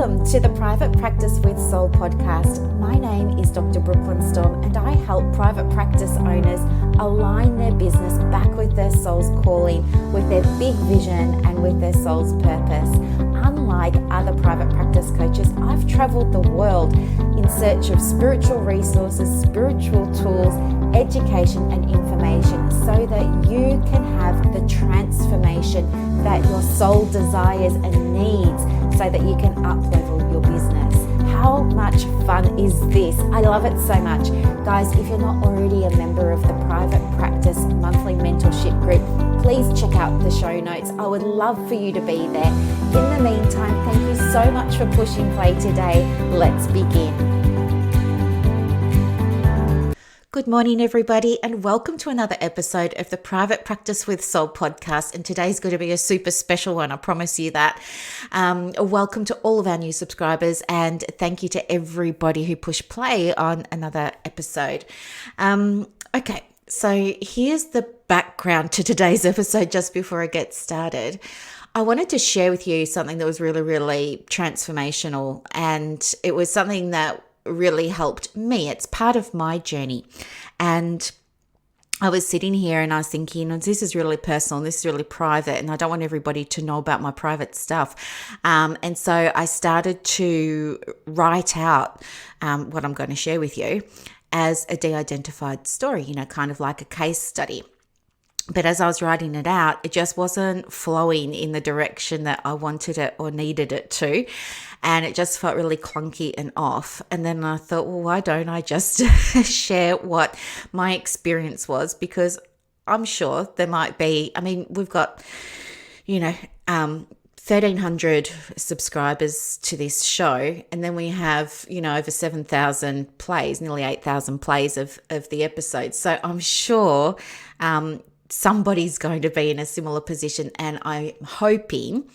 Welcome to the Private Practice with Soul podcast. My name is Dr. Brooklyn Storm, and I help private practice owners align their business back with their soul's calling, with their big vision and with their soul's purpose. Unlike other private practice coaches, I've traveled the world in search of spiritual resources, spiritual tools, education and information so that you can have the transformation that your soul desires and needs so that you can up-level your business. How much fun is this? I love it so much. Guys, if you're not already a member of the Private Practice Monthly Mentorship Group, please check out the show notes. I would love for you to be there. In the meantime, thank you so much for pushing play today. Let's begin. Good morning, everybody, and welcome to another episode of the Private Practice with Soul podcast. And today's going to be a super special one, I promise you that. Welcome to all of our new subscribers, and thank you to everybody who pushed play on another episode. Okay, so here's the background to today's episode just before I get started. I wanted to share with you something that was really, really transformational, and it was something that really helped me. It's part of my journey. And I was sitting here and I was thinking, this is really personal, this is really private, and I don't want everybody to know about my private stuff. And so I started to write out what I'm going to share with you as a de-identified story, kind of like a case study. But as I was writing it out, it just wasn't flowing in the direction that I wanted it or needed it to. And it just felt really clunky and off. And then I thought, well, why don't I just share what my experience was? Because I'm sure there might be, we've got, 1,300 subscribers to this show. And then we have, over 7,000 plays, nearly 8,000 plays of the episode. So I'm sure somebody's going to be in a similar position, and I'm hoping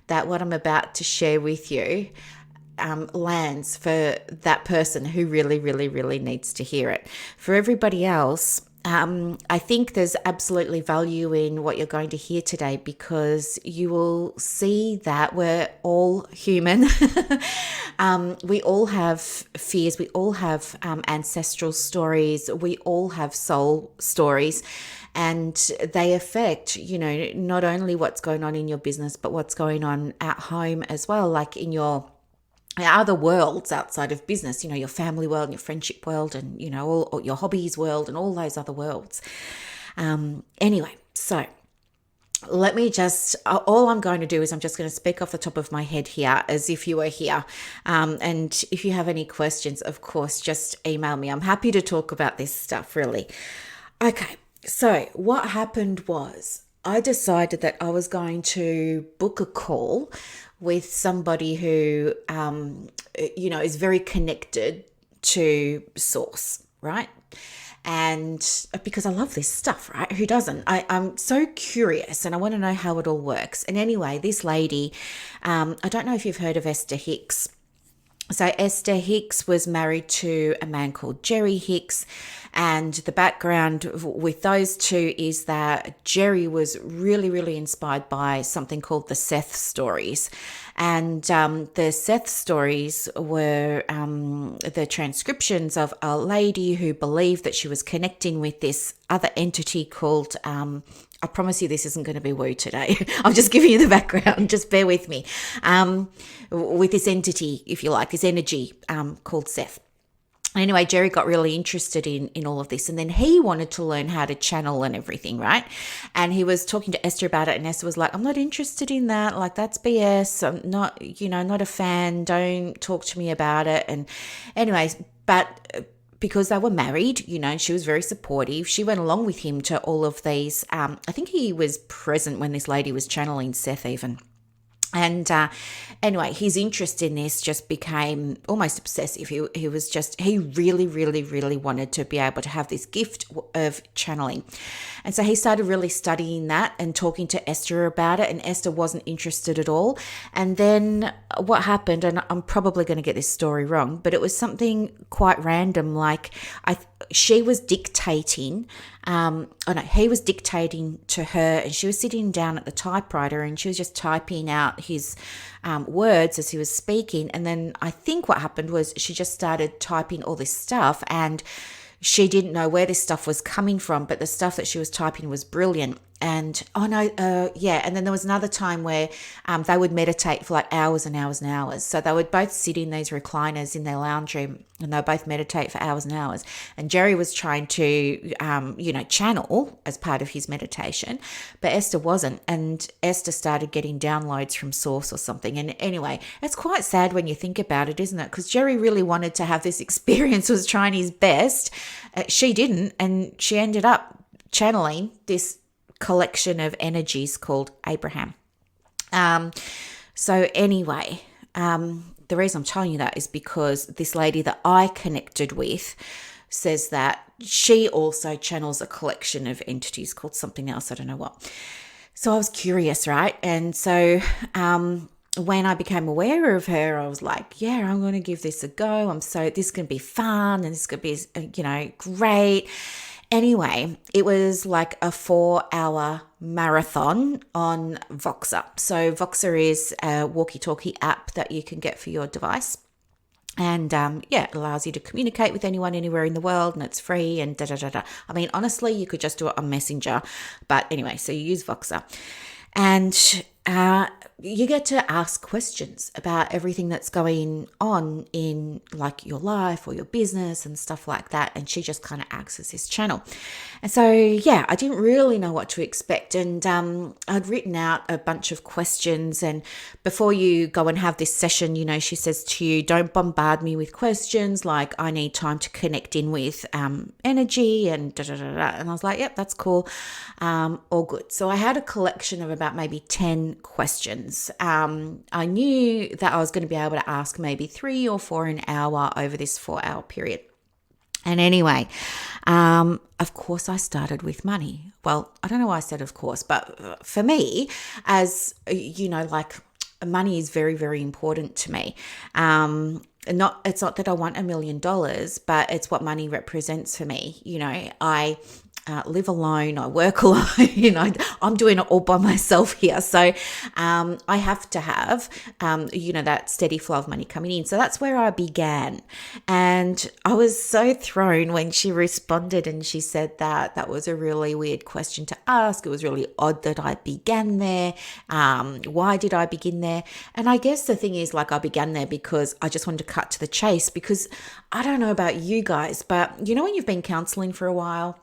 that what I'm about to share with you lands for that person who really, really, really needs to hear it. For everybody else, I think there's absolutely value in what you're going to hear today, because you will see that we're all human. We all have fears. We all have ancestral stories. We all have soul stories. And they affect, not only what's going on in your business, but what's going on at home as well, like in your other worlds outside of business, your family world and your friendship world and, all your hobbies world and all those other worlds. Anyway, so let me all I'm going to do is I'm just going to speak off the top of my head here as if you were here. And if you have any questions, of course, just email me. I'm happy to talk about this stuff, really. Okay. So what happened was I decided that I was going to book a call with somebody who, is very connected to source, right? And because I love this stuff, right? Who doesn't? I'm so curious and I want to know how it all works. And anyway, this lady, I don't know if you've heard of Esther Hicks. So Esther Hicks was married to a man called Jerry Hicks, and the background with those two is that Jerry was really, really inspired by something called the Seth stories. And the Seth stories were the transcriptions of a lady who believed that she was connecting with this other entity called I promise you this isn't going to be woo today. I'm just giving you the background. Just bear with me. With this entity, if you like, this energy called Seth. Anyway, Jerry got really interested in all of this, and then he wanted to learn how to channel and everything, right? And he was talking to Esther about it, and Esther was like, I'm not interested in that. Like, that's BS. I'm not, not a fan. Don't talk to me about it. And anyways, but because they were married, and she was very supportive, she went along with him to all of these. I think he was present when this lady was channeling Seth even. And anyway, his interest in this just became almost obsessive. He really, really, really wanted to be able to have this gift of channeling. And so he started really studying that and talking to Esther about it, and Esther wasn't interested at all. And then what happened, and I'm probably going to get this story wrong, but it was something quite random. Like she was dictating, he was dictating to her, and she was sitting down at the typewriter and she was just typing out his words as he was speaking. And then I think what happened was she just started typing all this stuff, and she didn't know where this stuff was coming from, but the stuff that she was typing was brilliant. And and then there was another time where they would meditate for like hours and hours and hours. So they would both sit in these recliners in their lounge room, and they would both meditate for hours and hours. And Jerry was trying to, channel as part of his meditation, but Esther wasn't. And Esther started getting downloads from Source or something. And anyway, it's quite sad when you think about it, isn't it? Because Jerry really wanted to have this experience, was trying his best. She didn't, and she ended up channeling this collection of energies called Abraham. So anyway, the reason I'm telling you that is because this lady that I connected with says that she also channels a collection of entities called something else. I don't know what. So I was curious, right? And so when I became aware of her, I was like, yeah, I'm going to give this a go. This is going to be fun, and this is going to be, great. Anyway, it was like a 4-hour marathon on Voxer. So Voxer is a walkie-talkie app that you can get for your device. And it allows you to communicate with anyone anywhere in the world, and it's free and da-da-da-da. I mean, honestly, you could just do it on Messenger. But anyway, so you use Voxer. And you get to ask questions about everything that's going on in like your life or your business and stuff like that. And she just kind of acts as this channel. And so, I didn't really know what to expect. And I'd written out a bunch of questions. And before you go and have this session, she says to you, don't bombard me with questions. Like, I need time to connect in with energy and da-da-da-da. And I was like, yep, that's cool. All good. So I had a collection of about maybe 10 questions. I knew that I was going to be able to ask maybe 3 or 4 an hour over this 4-hour period. And anyway, of course, I started with money. Well, I don't know why I said of course, but for me, as money is very, very important to me. It's not that I want $1 million, but it's what money represents for me. I live alone, I work alone, I'm doing it all by myself here. So I have to have, that steady flow of money coming in. So that's where I began. And I was so thrown when she responded and she said that was a really weird question to ask. It was really odd that I began there. Why did I begin there? And I guess the thing is, I began there because I just wanted to cut to the chase, because I don't know about you guys, but when you've been counseling for a while,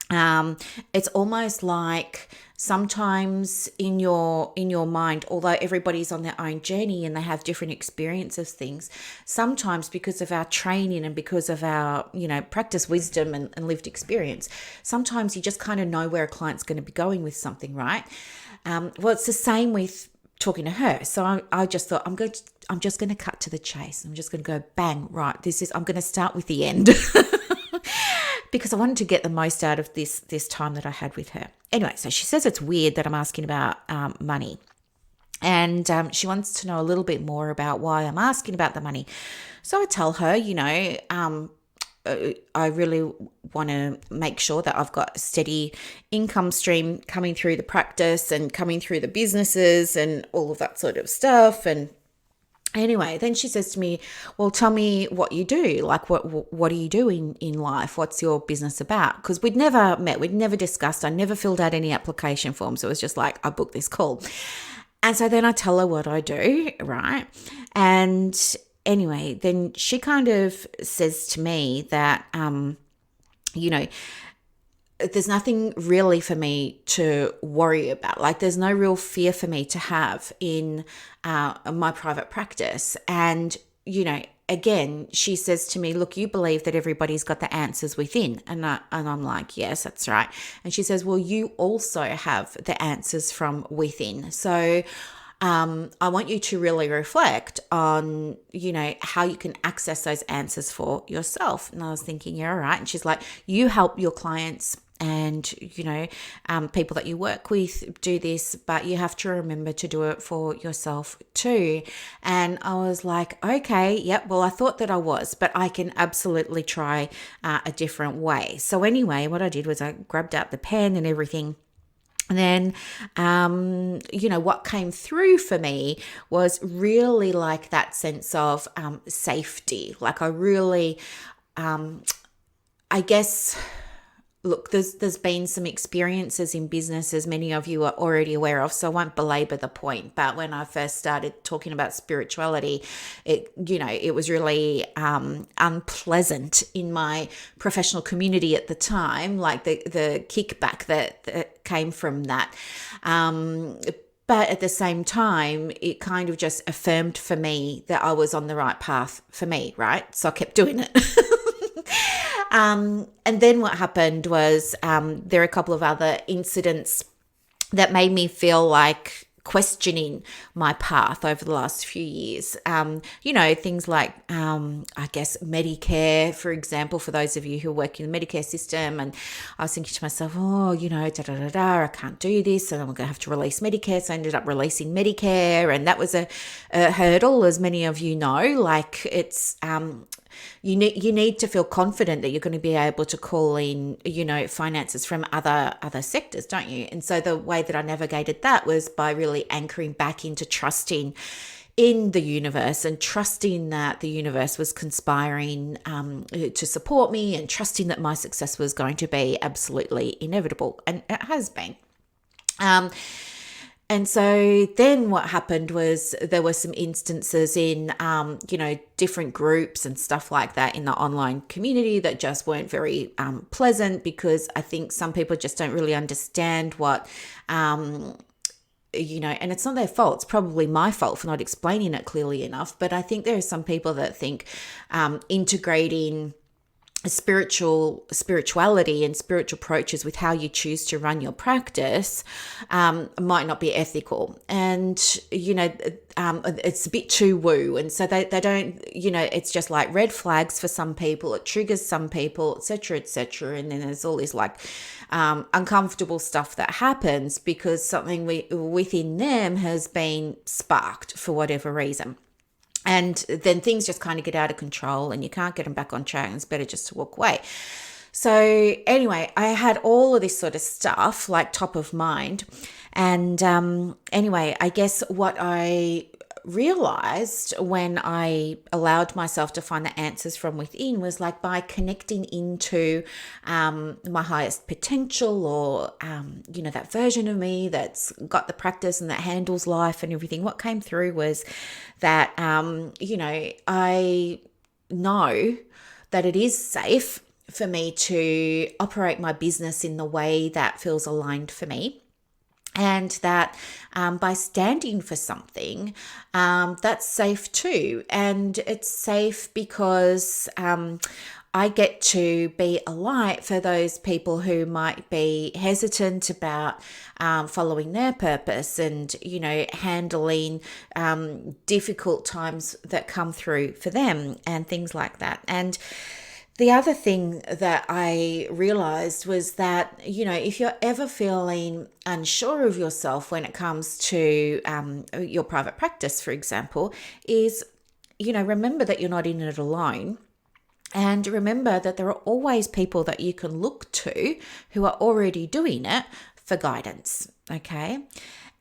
it's almost like sometimes in your mind, although everybody's on their own journey and they have different experiences of things, sometimes because of our training and because of our, practice wisdom and lived experience, sometimes you just kind of know where a client's going to be going with something, right? Well, it's the same with talking to her. So I just thought, I'm just going to cut to the chase. I'm just going to go bang, right? I'm going to start with the end. Because I wanted to get the most out of this time that I had with her. Anyway, so she says it's weird that I'm asking about money. And she wants to know a little bit more about why I'm asking about the money. So I tell her, I really want to make sure that I've got a steady income stream coming through the practice and coming through the businesses and all of that sort of stuff. And anyway, then she says to me, well, tell me what you do. Like, what do you do in life? What's your business about? Because we'd never met. We'd never discussed. I never filled out any application forms. It was just like, I booked this call. And so then I tell her what I do, right? And anyway, then she kind of says to me that, there's nothing really for me to worry about. Like, there's no real fear for me to have in my private practice. And, again, she says to me, look, you believe that everybody's got the answers within. And I'm like, yes, that's right. And she says, well, you also have the answers from within. So I want you to really reflect on, how you can access those answers for yourself. And I was thinking, yeah, all right. And she's like, you help your clients and people that you work with do this, but you have to remember to do it for yourself too. And I was like, okay, yep, well, I thought that I was, but I can absolutely try a different way. So anyway, what I did was I grabbed out the pen and everything. And then, what came through for me was really like that sense of safety. Like I really, I guess, look, there's been some experiences in business, as many of you are already aware of, so I won't belabor the point. But when I first started talking about spirituality, it was really unpleasant in my professional community at the time, like the kickback that came from that. But at the same time, it kind of just affirmed for me that I was on the right path for me, right? So I kept doing it. And then what happened was there are a couple of other incidents that made me feel like questioning my path over the last few years. Things like, I guess, Medicare, for example, for those of you who work in the Medicare system. And I was thinking to myself, I can't do this, and I'm going to have to release Medicare. So I ended up releasing Medicare, and that was a hurdle, as many of you know. Like it's you need to feel confident that you're going to be able to call in, finances from other sectors, don't you? And so the way that I navigated that was by really anchoring back into trusting in the universe and trusting that the universe was conspiring to support me, and trusting that my success was going to be absolutely inevitable, and it has been. And so then what happened was there were some instances in, different groups and stuff like that in the online community that just weren't very pleasant, because I think some people just don't really understand what, and it's not their fault. It's probably my fault for not explaining it clearly enough. But I think there are some people that think integrating spirituality and spiritual approaches with how you choose to run your practice might not be ethical, and it's a bit too woo, and so they don't, it's just like red flags for some people, it triggers some people, etc., and then there's all this like uncomfortable stuff that happens because something within them has been sparked for whatever reason. And then things just kind of get out of control and you can't get them back on track, and it's better just to walk away. So anyway, I had all of this sort of stuff like top of mind. And anyway, I guess what I realized when I allowed myself to find the answers from within was like by connecting into my highest potential, or that version of me that's got the practice and that handles life and everything. What came through was that I know that it is safe for me to operate my business in the way that feels aligned for me. And that by standing for something, that's safe too. And it's safe because I get to be a light for those people who might be hesitant about following their purpose and, handling difficult times that come through for them and things like that. And the other thing that I realized was that, if you're ever feeling unsure of yourself when it comes to your private practice, for example, is, remember that you're not in it alone. And remember that there are always people that you can look to who are already doing it for guidance, okay?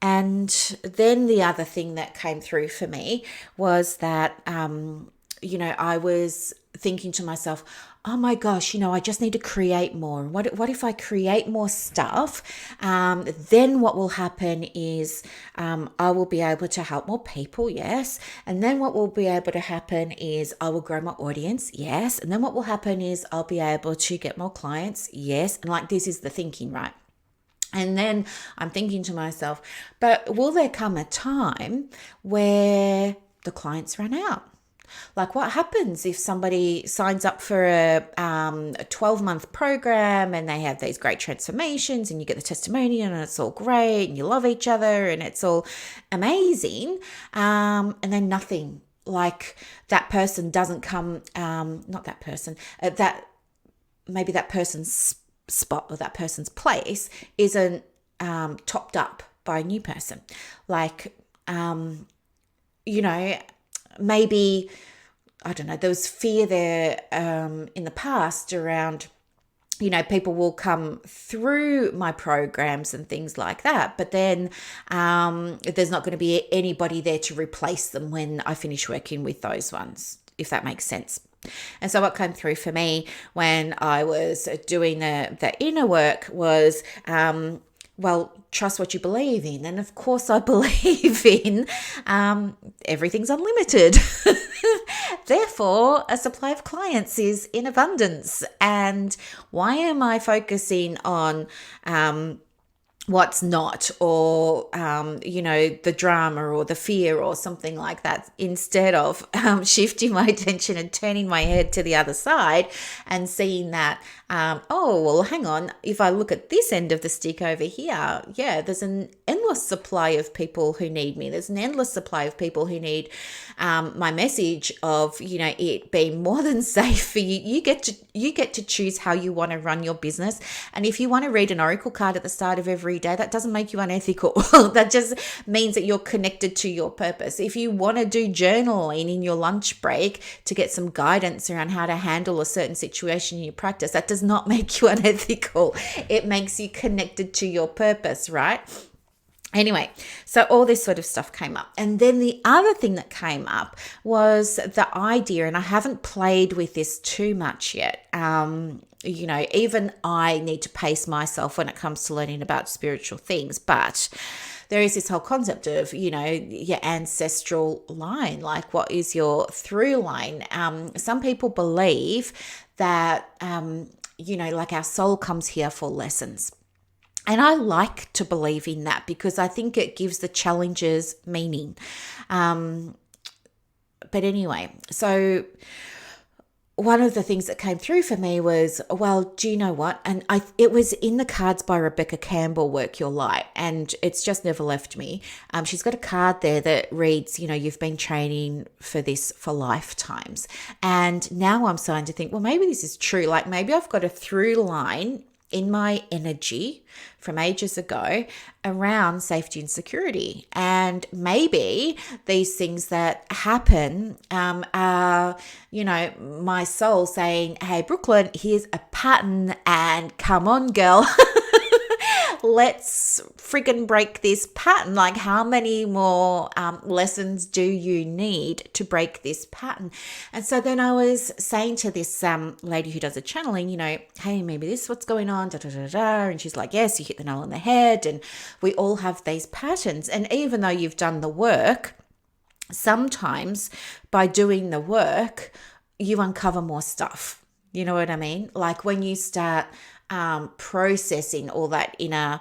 And then the other thing that came through for me was that, I was thinking to myself, oh my gosh, I just need to create more. What if I create more stuff? Then what will happen is I will be able to help more people, yes. And then what will be able to happen is I will grow my audience, yes. And then what will happen is I'll be able to get more clients, yes. And like this is the thinking, right? And then I'm thinking to myself, but will there come a time where the clients run out? Like what happens if somebody signs up for a 12-month program and they have these great transformations and you get the testimonial and it's all great and you love each other and it's all amazing, and then nothing, like that person doesn't come, not that person, that maybe that person spot or that person's place isn't topped up by a new person. Like, maybe, I don't know, there was fear there in the past around, people will come through my programs and things like that, but then there's not going to be anybody there to replace them when I finish working with those ones, if that makes sense. And so what came through for me when I was doing the inner work was, trust what you believe in. And of course I believe in everything's unlimited. Therefore, a supply of clients is in abundance. And why am I focusing on what's not, or the drama or the fear or something like that, instead of shifting my attention and turning my head to the other side and seeing that hang on, if I look at this end of the stick over here, there's an endless supply of people who need me. There's an endless supply of people who need my message of it being more than safe for you. You get to choose how you want to run your business. And if you want to read an oracle card at the start of every day, that doesn't make you unethical. That just means that you're connected to your purpose. If you want to do journaling in your lunch break to get some guidance around how to handle a certain situation in your practice, that does not make you unethical. It makes you connected to your purpose, right? Anyway, so all this sort of stuff came up. And then the other thing that came up was the idea, and I haven't played with this too much yet. Even I need to pace myself when it comes to learning about spiritual things, but there is this whole concept of, your ancestral line, like what is your through line? Some people believe that, like our soul comes here for lessons. And I like to believe in that because I think it gives the challenges meaning. But anyway, so one of the things that came through for me was, well, do you know what? And it was in the cards by Rebecca Campbell, Work Your Light, and it's just never left me. She's got a card there that reads, you've been training for this for lifetimes. And now I'm starting to think, well, maybe this is true. Like maybe I've got a through line in my energy from ages ago around safety and security. And maybe these things that happen are, my soul saying, hey, Brooklyn, here's a pattern and come on, girl. Let's friggin' break this pattern. Like how many more lessons do you need to break this pattern? And so then I was saying to this lady who does a channeling, hey, maybe this is what's going on, da, da, da, da. And she's like, yes, you hit the nail on the head. And we all have these patterns. And even though you've done the work, sometimes by doing the work, you uncover more stuff. You know what I mean? Like when you start processing all that inner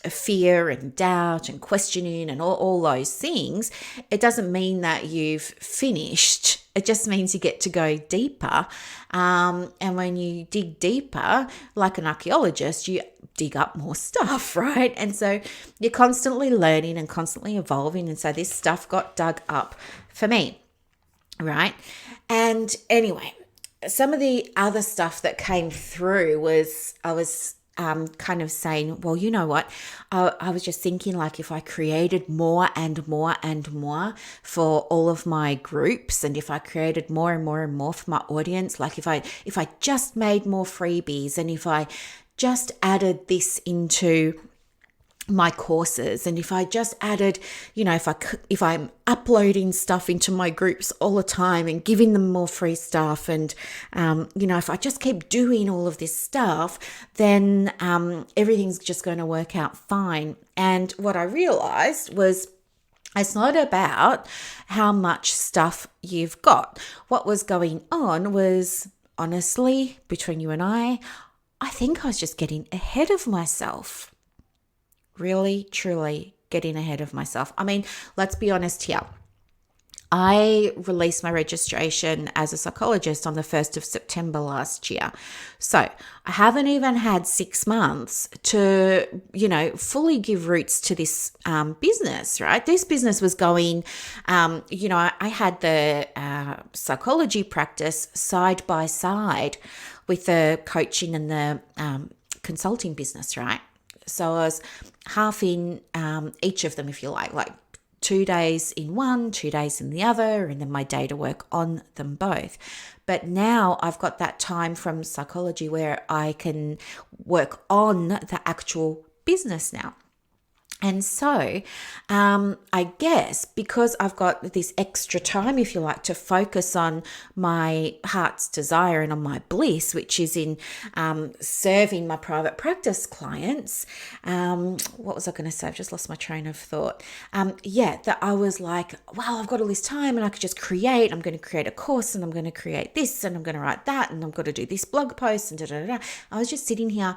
fear and doubt and questioning and all those things, it doesn't mean that you've finished. It just means you get to go deeper. And when you dig deeper, like an archaeologist, you dig up more stuff, right? And so you're constantly learning and constantly evolving. And so this stuff got dug up for me, right? And anyway, some of the other stuff that came through was I was kind of saying, well, you know what? I was just thinking like if I created more and more and more for all of my groups, and if I created more and more and more for my audience, like if I just made more freebies, and if I just added this into my courses, and if I just added, if I'm uploading stuff into my groups all the time and giving them more free stuff, and if I just keep doing all of this stuff, then everything's just going to work out fine. And what I realized was it's not about how much stuff you've got. What was going on was, honestly, between you and I think I was just getting ahead of myself. Really, truly getting ahead of myself. I mean, let's be honest here. I released my registration as a psychologist on the 1st of September last year. So I haven't even had 6 months to, fully give roots to this business, right? This business was going, I had the psychology practice side by side with the coaching and the consulting business, right? So I was half in each of them, if you like 2 days in one, 2 days in the other, and then my day to work on them both. But now I've got that time from psychology where I can work on the actual business now. And so I guess because I've got this extra time, if you like, to focus on my heart's desire and on my bliss, which is in serving my private practice clients. What was I going to say? I've just lost my train of thought. That I was like, wow, I've got all this time and I could just create. I'm going to create a course and I'm going to create this and I'm going to write that and I'm going to do this blog post and da-da-da-da. I was just sitting here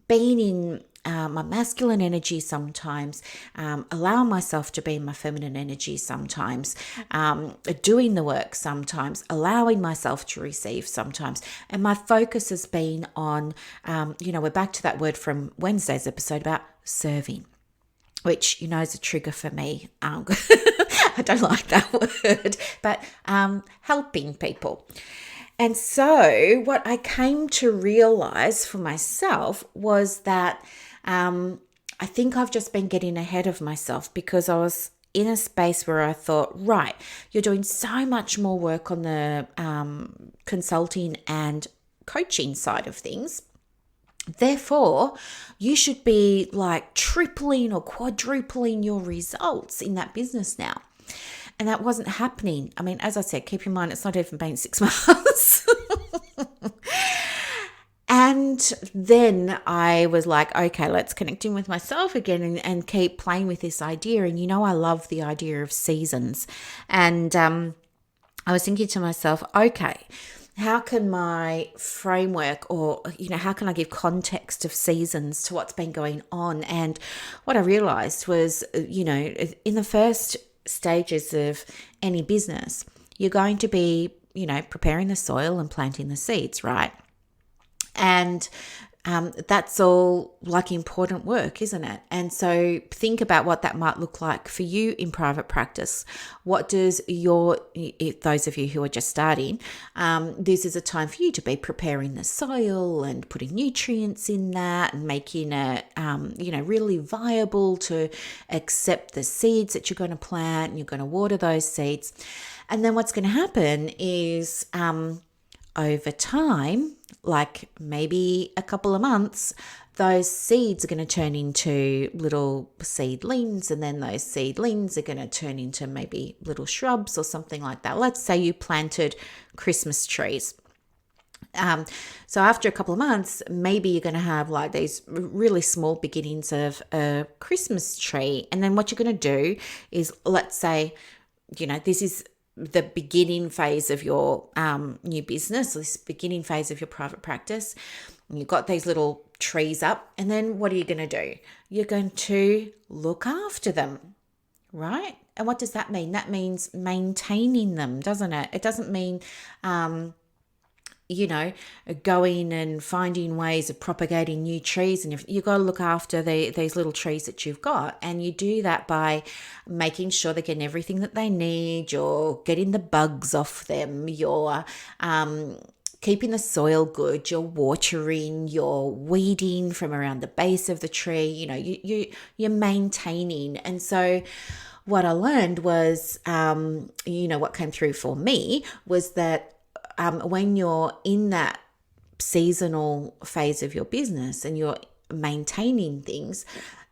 being in my masculine energy sometimes, allowing myself to be in my feminine energy sometimes, doing the work sometimes, allowing myself to receive sometimes. And my focus has been on, we're back to that word from Wednesday's episode about serving, which, is a trigger for me. I don't like that word, but helping people. And so what I came to realize for myself was that I think I've just been getting ahead of myself because I was in a space where I thought, right, you're doing so much more work on the consulting and coaching side of things. Therefore, you should be like tripling or quadrupling your results in that business now. And that wasn't happening. I mean, as I said, keep in mind, it's not even been 6 months. And then I was like, okay, let's connect in with myself again and keep playing with this idea. And I love the idea of seasons. And I was thinking to myself, okay, how can my framework or, how can I give context of seasons to what's been going on? And what I realized was, in the first stages of any business, you're going to be, preparing the soil and planting the seeds, right? And that's all like important work, isn't it? And so think about what that might look like for you in private practice. What does those of you who are just starting, this is a time for you to be preparing the soil and putting nutrients in that and making it, really viable to accept the seeds that you're going to plant, and you're going to water those seeds. And then what's going to happen is over time, like maybe a couple of months, those seeds are going to turn into little seedlings, and then those seedlings are going to turn into maybe little shrubs or something like that. Let's say you planted Christmas trees. So after a couple of months, maybe you're going to have like these really small beginnings of a Christmas tree. And then what you're going to do is, let's say, this is the beginning phase of your new business, this beginning phase of your private practice. And you've got these little trees up, and then what are you going to do? You're going to look after them, right? And what does that mean? That means maintaining them, doesn't it? It doesn't mean going and finding ways of propagating new trees. And you've got to look after these little trees that you've got. And you do that by making sure they're getting everything that they need. You're getting the bugs off them. You're keeping the soil good. You're watering. You're weeding from around the base of the tree. You're maintaining. And so what I learned was, what came through for me was that when you're in that seasonal phase of your business and you're maintaining things,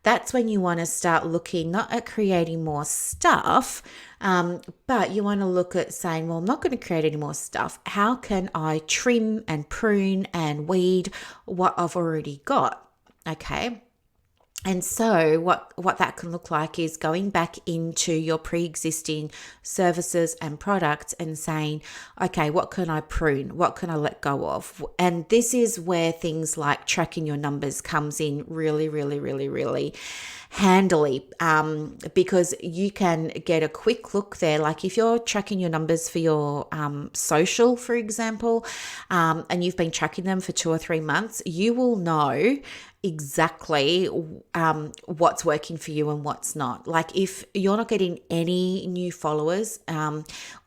that's when you want to start looking not at creating more stuff, but you want to look at saying, well, I'm not going to create any more stuff. How can I trim and prune and weed what I've already got? Okay. And so what that can look like is going back into your pre-existing services and products and saying, okay, what can I prune? What can I let go of? And this is where things like tracking your numbers comes in really, really, really, really handily, because you can get a quick look there. Like if you're tracking your numbers for your social, for example, and you've been tracking them for 2 or 3 months, you will know exactly what's working for you and what's not. Like if you're not getting any new followers,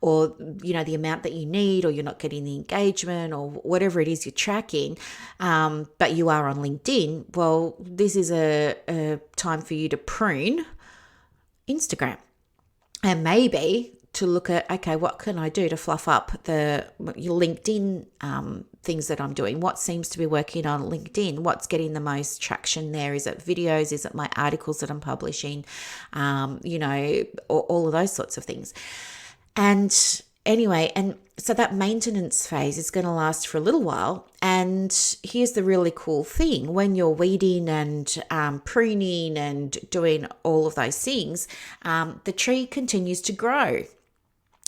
or the amount that you need, or you're not getting the engagement or whatever it is you're tracking, but you are on LinkedIn, well, this is a time for you to prune Instagram, and maybe to look at, okay, what can I do to fluff up your LinkedIn things that I'm doing? What seems to be working on LinkedIn? What's getting the most traction there? Is it videos? Is it my articles that I'm publishing? All of those sorts of things. And anyway, and so that maintenance phase is going to last for a little while. And here's the really cool thing: when you're weeding and pruning and doing all of those things, the tree continues to grow.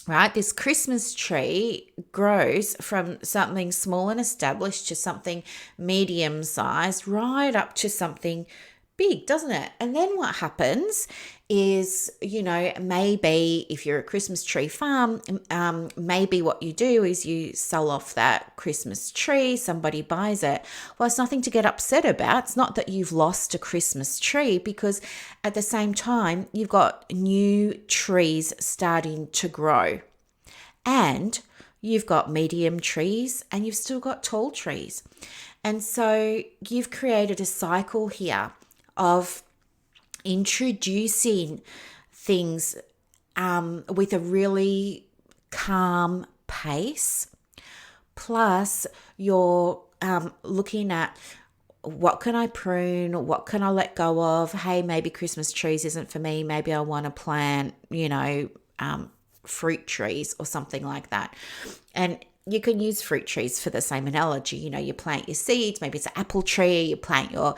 Right? This Christmas tree grows from something small and established to something medium sized, right up to something big, doesn't it? And then what happens is, maybe if you're a Christmas tree farm, maybe what you do is you sell off that Christmas tree, somebody buys it. Well, it's nothing to get upset about. It's not that you've lost a Christmas tree, because at the same time, you've got new trees starting to grow. And you've got medium trees and you've still got tall trees. And so you've created a cycle here of introducing things with a really calm pace. Plus, you're looking at, what can I prune? What can I let go of? Hey, maybe Christmas trees isn't for me. Maybe I want to plant, fruit trees or something like that. And you can use fruit trees for the same analogy. You plant your seeds. Maybe it's an apple tree. You plant your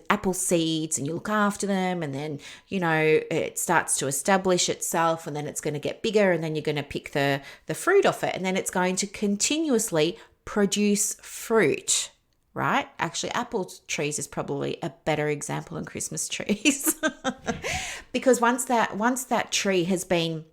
apple seeds and you look after them, and then it starts to establish itself, and then it's going to get bigger, and then you're going to pick the fruit off it, and then it's going to continuously produce fruit. Right? Actually, apple trees is probably a better example than Christmas trees, because once that tree has been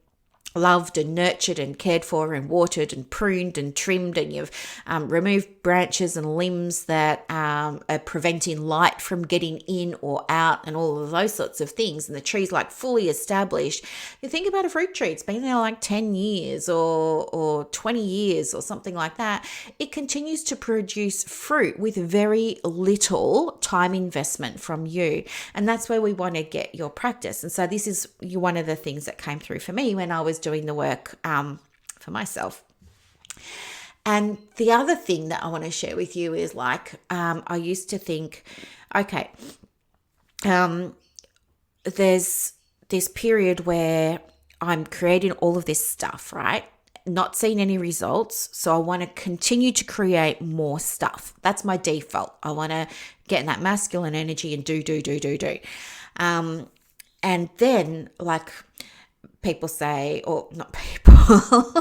loved and nurtured and cared for and watered and pruned and trimmed, and you've removed branches and limbs that are preventing light from getting in or out and all of those sorts of things, and the tree's like fully established. You think about a fruit tree, it's been there like 10 years or 20 years or something like that. It continues to produce fruit with very little time investment from you, and that's where we want to get your practice. And so this is one of the things that came through for me when I was doing the work for myself. And the other thing that I want to share with you is I used to think, okay, there's this period where I'm creating all of this stuff, right? Not seeing any results. So I want to continue to create more stuff. That's my default. I want to get in that masculine energy and do. And then people say, or not people,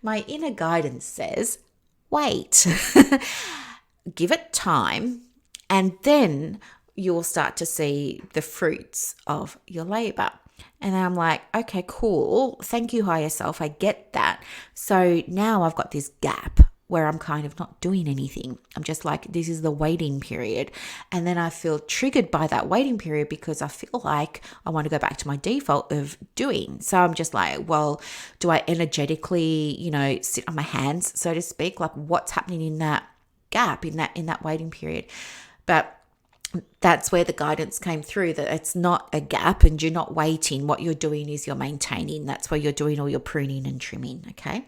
my inner guidance says, wait, give it time, and then you will start to see the fruits of your labor. And I'm like, okay, cool. Thank you, higher self. I get that. So now I've got this gap where I'm kind of not doing anything. I'm just like, this is the waiting period. And then I feel triggered by that waiting period because I feel like I want to go back to my default of doing. So I'm just like, well, do I energetically, sit on my hands, so to speak? Like, what's happening in that gap, in that waiting period? But that's where the guidance came through, that it's not a gap and you're not waiting. What you're doing is you're maintaining. That's where you're doing all your pruning and trimming, okay?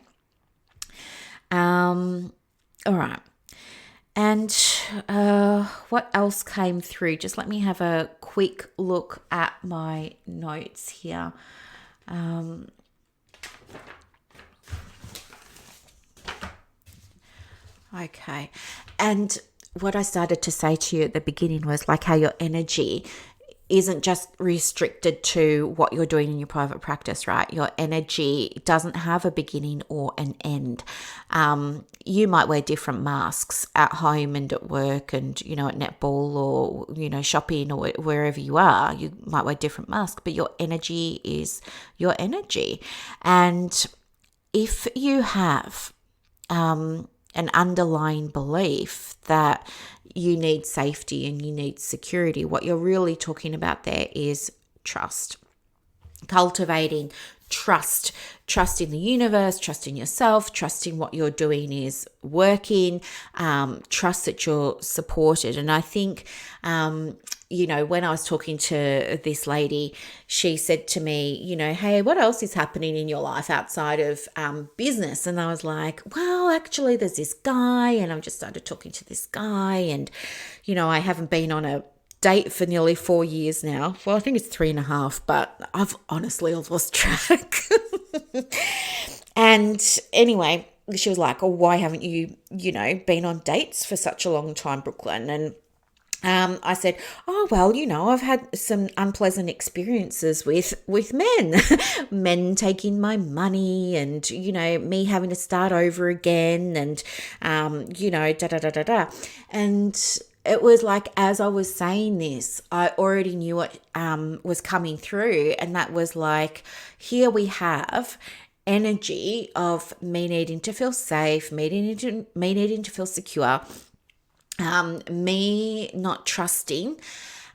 All right. And what else came through? Just let me have a quick look at my notes here. Okay. And what I started to say to you at the beginning was how your energy isn't just restricted to what you're doing in your private practice, right? Your energy doesn't have a beginning or an end. You might wear different masks at home and at work and, at netball or, shopping or wherever you are. You might wear different masks, but your energy is your energy. And if you have an underlying belief that you need safety and you need security. What you're really talking about there is trust. Cultivating trust in the universe, trust in yourself, trust in what you're doing is working, trust that you're supported. And I think, when I was talking to this lady, she said to me, hey, what else is happening in your life outside of business? And I was like, well, actually, there's this guy, and I've just started talking to this guy, and, I haven't been on a date for nearly 4 years now. Well, I think it's 3.5, but I've honestly lost track. And anyway, she was like, oh, why haven't you, been on dates for such a long time, Brooklyn? And I said, oh, well, I've had some unpleasant experiences with men, men taking my money and, me having to start over again and, da. And it was like, as I was saying this, I already knew what was coming through. And that was like, here we have energy of me needing to feel safe, me needing to feel secure, me not trusting.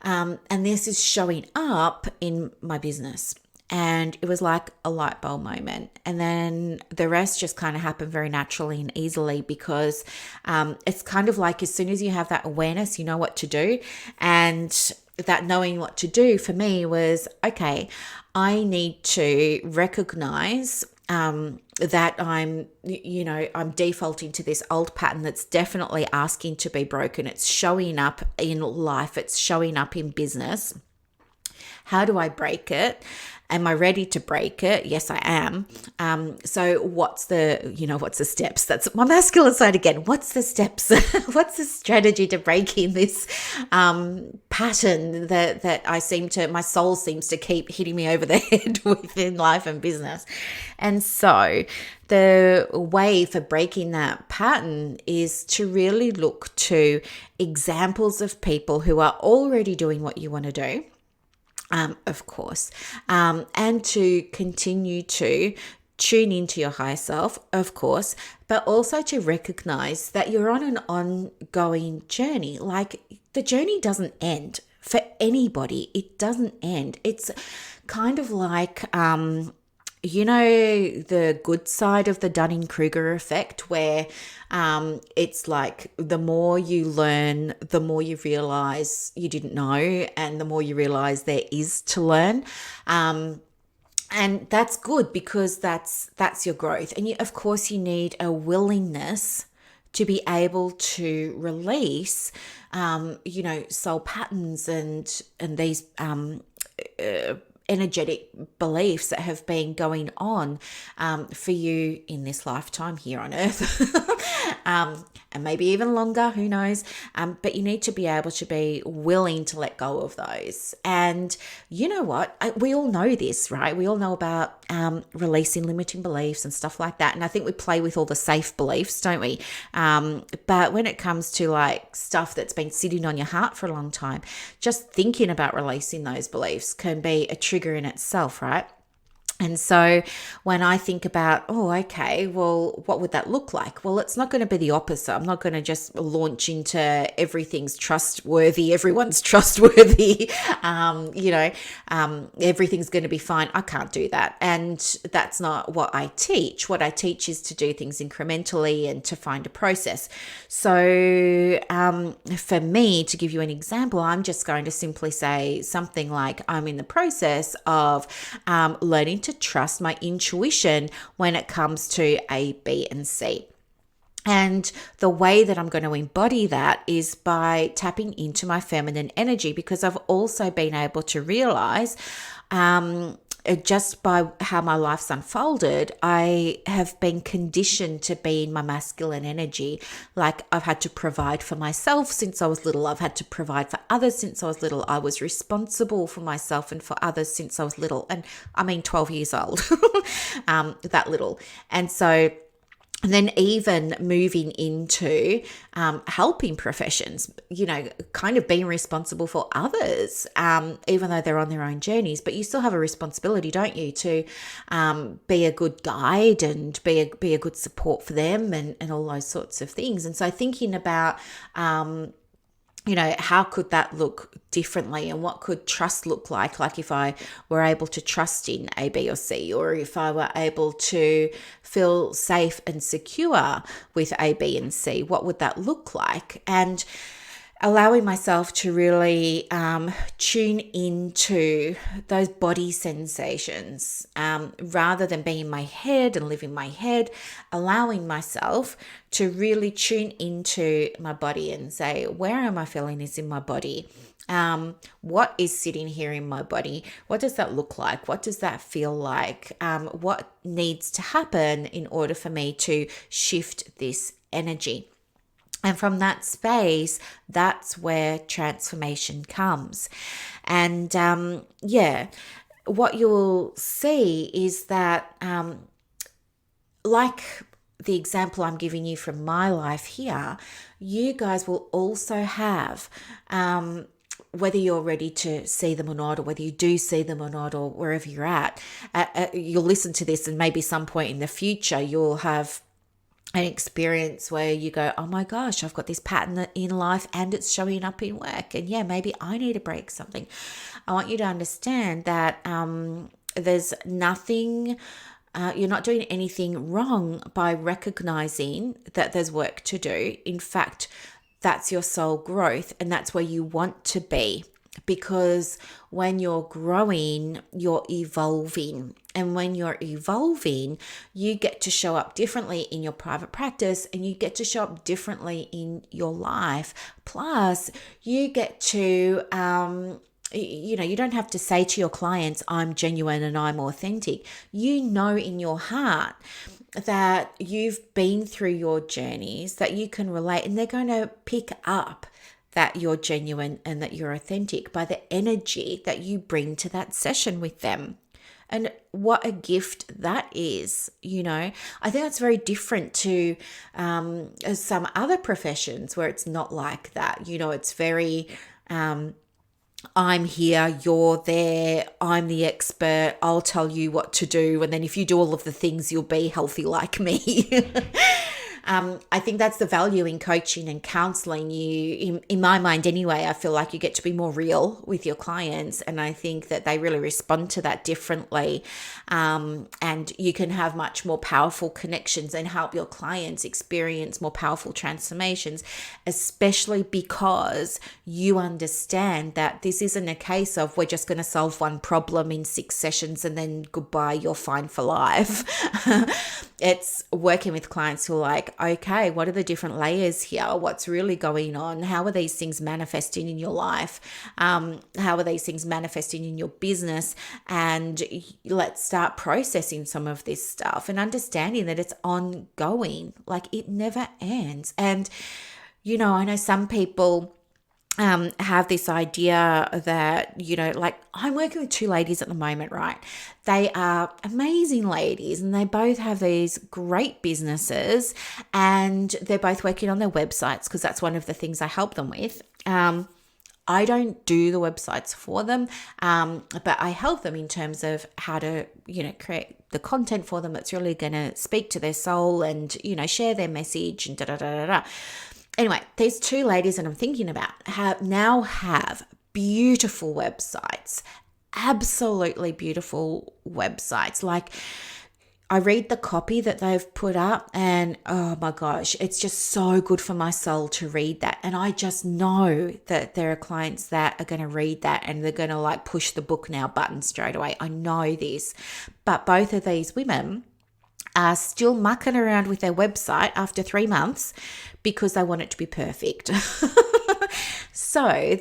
And this is showing up in my business. And it was like a light bulb moment. And then the rest just kind of happened very naturally and easily because it's kind of like as soon as you have that awareness, you know what to do. And that knowing what to do for me was, okay, I need to recognize that I'm defaulting to this old pattern that's definitely asking to be broken. It's showing up in life. It's showing up in business. How do I break it? Am I ready to break it? Yes, I am. So what's the steps? That's my masculine side again. What's the steps? What's the strategy to breaking this pattern that my soul seems to keep hitting me over the head within life and business? And so the way for breaking that pattern is to really look to examples of people who are already doing what you want to do. Of course, and to continue to tune into your higher self, of course, but also to recognize that you're on an ongoing journey. Like the journey doesn't end for anybody. It doesn't end. It's kind of like, the good side of the Dunning-Kruger effect where it's like the more you learn, the more you realize you didn't know, and the more you realize there is to learn. And that's good because that's your growth. And of course, you need a willingness to be able to release, soul patterns and these energetic beliefs that have been going on for you in this lifetime here on earth. And maybe even longer, who knows? But you need to be able to be willing to let go of those. And you know what? We all know this, right? We all know about releasing limiting beliefs and stuff like that. And I think we play with all the safe beliefs, don't we? But when it comes to like stuff that's been sitting on your heart for a long time, just thinking about releasing those beliefs can be a trigger in itself, right? And so when I think about, okay, well, what would that look like? Well, it's not going to be the opposite. I'm not going to just launch into everything's trustworthy, everyone's trustworthy, everything's going to be fine. I can't do that. And that's not what I teach. What I teach is to do things incrementally and to find a process. So for me, to give you an example, I'm just going to simply say something like, I'm in the process of learning to trust my intuition when it comes to A, B, and C. And the way that I'm going to embody that is by tapping into my feminine energy, because I've also been able to realize just by how my life's unfolded, I have been conditioned to be in my masculine energy. Like I've had to provide for myself since I was little. I've had to provide for others since I was little. I was responsible for myself and for others since I was little. And I mean, 12 years old, that little. And so and then even moving into helping professions, kind of being responsible for others, even though they're on their own journeys, but you still have a responsibility, don't you, to be a good guide and be a good support for them and all those sorts of things. And so thinking about how could that look differently, and what could trust look like if I were able to trust in A, B, or C, or if I were able to feel safe and secure with A, B, and C, what would that look like? And allowing myself to really tune into those body sensations rather than being in my head and living my head, allowing myself to really tune into my body and say, where am I feeling this in my body? What is sitting here in my body? What does that look like? What does that feel like? What needs to happen in order for me to shift this energy? And from that space, that's where transformation comes. And what you'll see is that, like the example I'm giving you from my life here, you guys will also have, whether you're ready to see them or not, or whether you do see them or not, or wherever you're at, you'll listen to this, and maybe some point in the future, you'll have an experience where you go, oh my gosh, I've got this pattern in life and it's showing up in work. And yeah, maybe I need to break something. I want you to understand that there's nothing, you're not doing anything wrong by recognizing that there's work to do. In fact, that's your soul growth, and that's where you want to be. Because when you're growing, you're evolving. And when you're evolving, you get to show up differently in your private practice, and you get to show up differently in your life. Plus, you get to, you don't have to say to your clients, I'm genuine and I'm authentic. You know in your heart that you've been through your journeys, that you can relate, and they're going to pick up that you're genuine and that you're authentic by the energy that you bring to that session with them. And what a gift that is, I think that's very different to some other professions where it's not like that. It's very, I'm here, you're there, I'm the expert, I'll tell you what to do. And then if you do all of the things, you'll be healthy like me. I think that's the value in coaching and counseling. In my mind anyway, I feel like you get to be more real with your clients, and I think that they really respond to that differently. And you can have much more powerful connections and help your clients experience more powerful transformations, especially because you understand that this isn't a case of we're just going to solve one problem in 6 sessions and then goodbye, you're fine for life. It's working with clients who are like, okay, what are the different layers here? What's really going on? How are these things manifesting in your life? How are these things manifesting in your business? And let's start processing some of this stuff and understanding that it's ongoing, like it never ends. And, I know some people have this idea that, like I'm working with 2 ladies at the moment, right? They are amazing ladies and they both have these great businesses, and they're both working on their websites because that's one of the things I help them with. I don't do the websites for them, but I help them in terms of how to, create the content for them that's really going to speak to their soul and, share their message and da-da-da-da-da. Anyway, these 2 ladies that I'm thinking about now have beautiful websites, absolutely beautiful websites. Like, I read the copy that they've put up and oh my gosh, it's just so good for my soul to read that. And I just know that there are clients that are going to read that and they're going to like push the book now button straight away. I know this. But both of these women are still mucking around with their website after 3 months because they want it to be perfect. So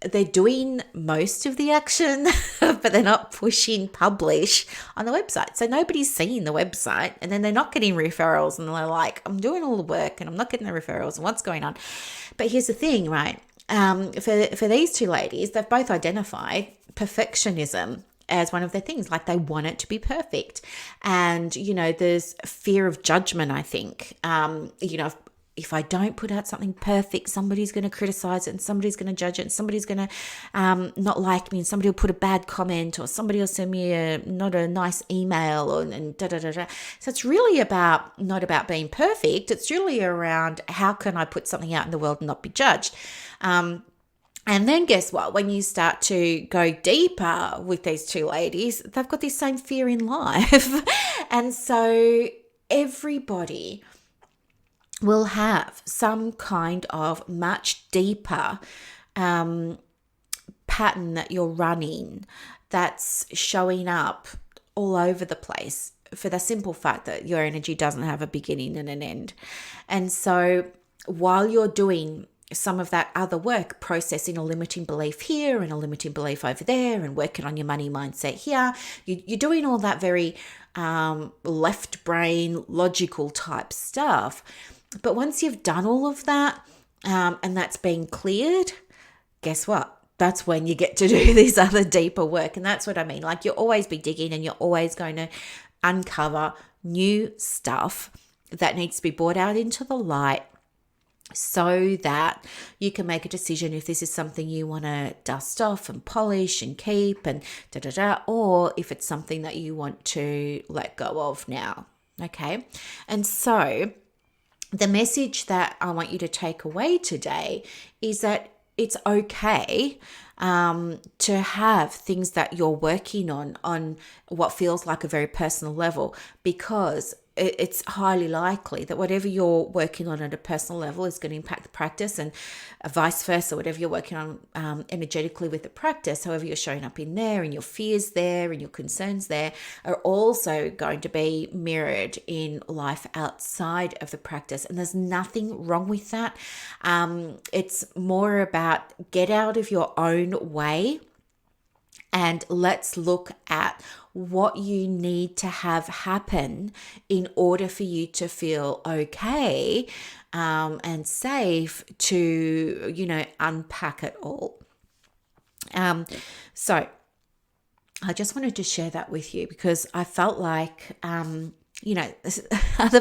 they're doing most of the action, but they're not pushing publish on the website. So nobody's seeing the website, and then they're not getting referrals, and they're like, I'm doing all the work and I'm not getting the referrals, and what's going on? But here's the thing, right? For these 2 ladies, they've both identified perfectionism as one of their things. Like, they want it to be perfect. And, there's fear of judgment, I think. If I don't put out something perfect, somebody's going to criticize it and somebody's going to judge it and somebody's going to not like me and somebody will put a bad comment or somebody will send me not a nice email and da-da-da-da. So it's really not about being perfect. It's really around how can I put something out in the world and not be judged. And then guess what? When you start to go deeper with these two ladies, they've got this same fear in life. And so everybody will have some kind of much deeper pattern that you're running that's showing up all over the place, for the simple fact that your energy doesn't have a beginning and an end. And so while you're doing some of that other work, processing a limiting belief here and a limiting belief over there and working on your money mindset here, you're doing all that very left brain logical type stuff. But once you've done all of that and that's been cleared, guess what? That's when you get to do this other deeper work. And that's what I mean. Like, you'll always be digging and you're always going to uncover new stuff that needs to be brought out into the light, so that you can make a decision if this is something you want to dust off and polish and keep and or if it's something that you want to let go of now. Okay. And so the message that I want you to take away today is that it's okay to have things that you're working on what feels like a very personal level, because it's highly likely that whatever you're working on at a personal level is going to impact the practice, and vice versa. Whatever you're working on energetically with the practice, however you're showing up in there, and your fears there and your concerns there are also going to be mirrored in life outside of the practice. And there's nothing wrong with that. It's more about get out of your own way and let's look at what you need to have happen in order for you to feel okay and safe to, unpack it all. So I just wanted to share that with you because I felt like, other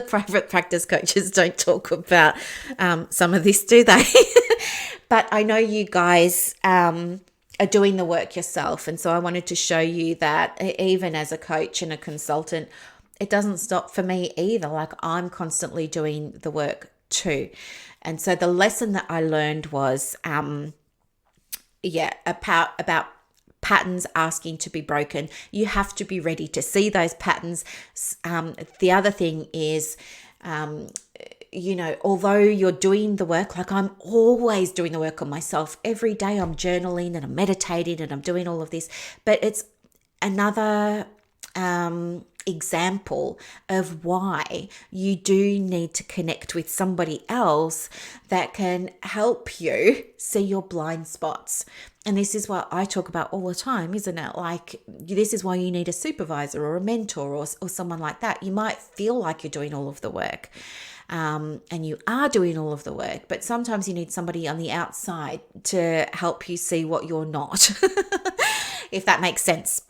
private practice coaches don't talk about some of this, do they? But I know you guys are doing the work yourself. And so I wanted to show you that even as a coach and a consultant, it doesn't stop for me either. Like, I'm constantly doing the work too. And so the lesson that I learned was, about patterns asking to be broken. You have to be ready to see those patterns. The other thing is, although you're doing the work, like I'm always doing the work on myself every day, I'm journaling and I'm meditating and I'm doing all of this, but it's another example of why you do need to connect with somebody else that can help you see your blind spots. And this is what I talk about all the time, isn't it? Like, this is why you need a supervisor or a mentor or someone like that. You might feel like you're doing all of the work. And you are doing all of the work, but sometimes you need somebody on the outside to help you see what you're not, if that makes sense.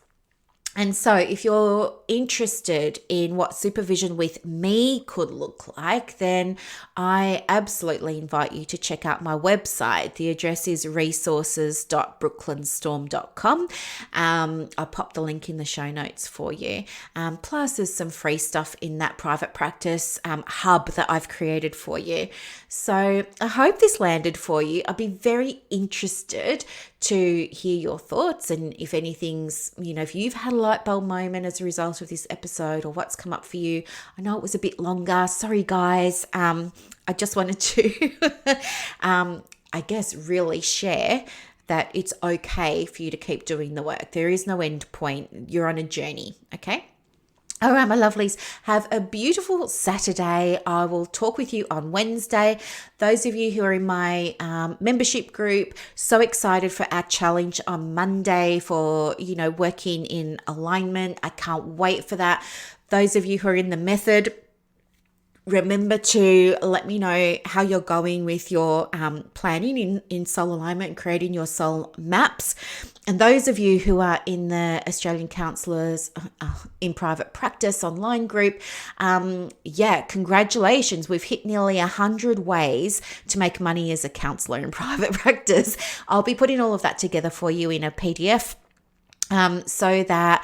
And so if you're interested in what supervision with me could look like, then I absolutely invite you to check out my website. The address is resources.brooklynstorm.com. I'll pop the link in the show notes for you. Plus there's some free stuff in that private practice hub that I've created for you. So I hope this landed for you. I'd be very interested to hear your thoughts, and if anything's, if you've had a light bulb moment as a result of this episode or what's come up for you. I know it was a bit longer. Sorry, guys. I just wanted to, really share that it's okay for you to keep doing the work. There is no end point. You're on a journey, okay? All right, my lovelies, have a beautiful Saturday. I will talk with you on Wednesday. Those of you who are in my membership group, so excited for our challenge on Monday for, working in alignment. I can't wait for that. Those of you who are in the method, remember to let me know how you're going with your planning in soul alignment and creating your soul maps. And those of you who are in the Australian Counsellors in Private Practice online group, congratulations. We've hit nearly 100 ways to make money as a counsellor in private practice. I'll be putting all of that together for you in a PDF. So that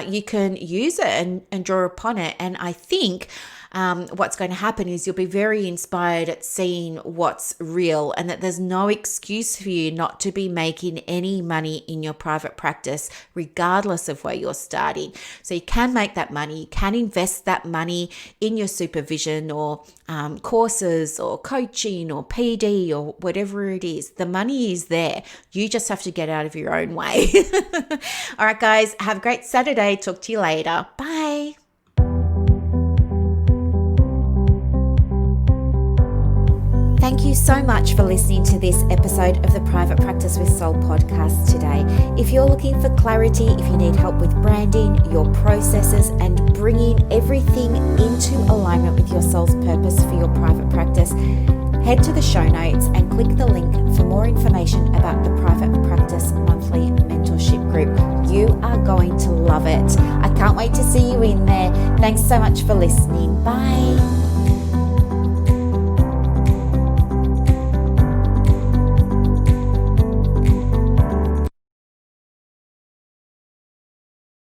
you can use it and draw upon it. And I think what's going to happen is you'll be very inspired at seeing what's real, and that there's no excuse for you not to be making any money in your private practice, regardless of where you're starting. So you can make that money. You can invest that money in your supervision or courses or coaching or PD or whatever it is. The money is there. You just have to get out of your own way. All right, guys, have a great Saturday. Talk to you later. Bye. Thank you so much for listening to this episode of the Private Practice with Soul podcast today. If you're looking for clarity, if you need help with branding, your processes, and bringing everything into alignment with your soul's purpose for your private practice, head to the show notes and click the link for more information about the Private Practice Monthly Mentorship Group. You are going to love it. I can't wait to see you in there. Thanks so much for listening. Bye.